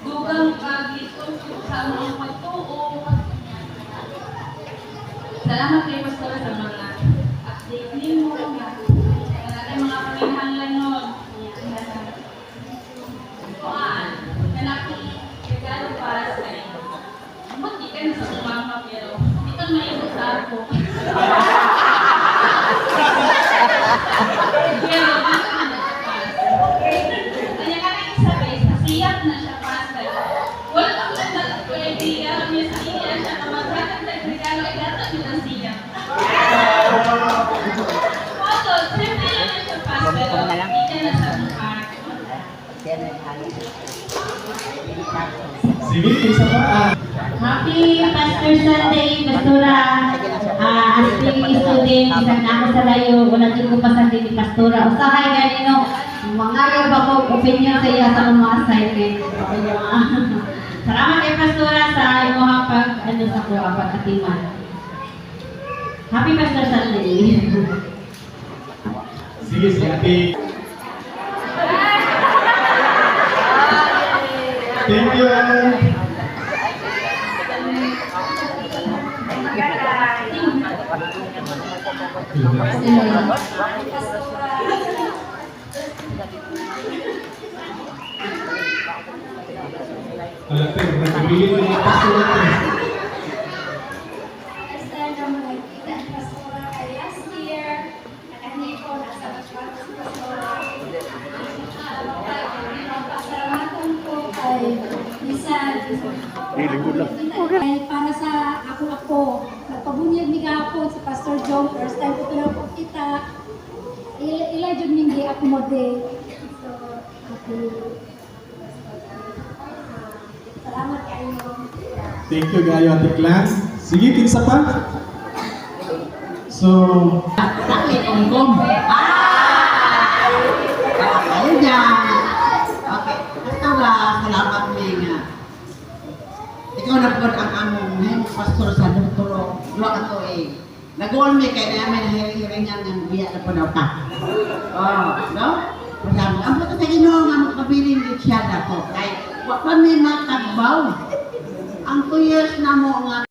dugang pagito sa mga pagtuo. Salamat kayo, Pastor, sa mga update ninyo. Wala tayong mga paminahanglan nun. Kalaki, regalo para sa inyo. Hindi ka na sa umama, pero hindi kang maibo sa ako. Pero, kanya ka na isabay, sasiyap na siya, Pastor. Wala kang nagtatag ko yung idea, may siya siya na magkakang regalo, ay gatag yun ang siyap. Also, simple lang na siya, Pastor, hindi ka na sa mukha. Sige, isa pa. Happy Pastor Sunday, Pastora. Asking student, isang ako sa layo, wala din ko pasagin ni Pastora. Usahay ganino, mangayaw ba ko opinion sa iya sa mga assignment. Salamat kay Pastora sa iyong sa kuha pagkatiman. Happy Pastor Sunday. Sige, sige. Thank you. Para sa ako, nagpabunyag ni gahapon si Pastor John, first time ko lang po kita. Ila jud ning gi-accommodate. So, salamat kayo. Thank you, Gayo Ate Clan. Sige, kinsa pa? So, Sakit ang kom. Ayun yan. Okay. Pastora, salamat nga. Ikaw na po ang among ngayon pastor sa Dr. Dua ka to eh. Nag-on me kay namin na hiring-hiringan ng biya na po daw ka. Oh, no? Masabi, ang puto sa Ginoo nga makabiling din siya na to. Kay, wak pa may matagbaw. Ang 2 years na mo nga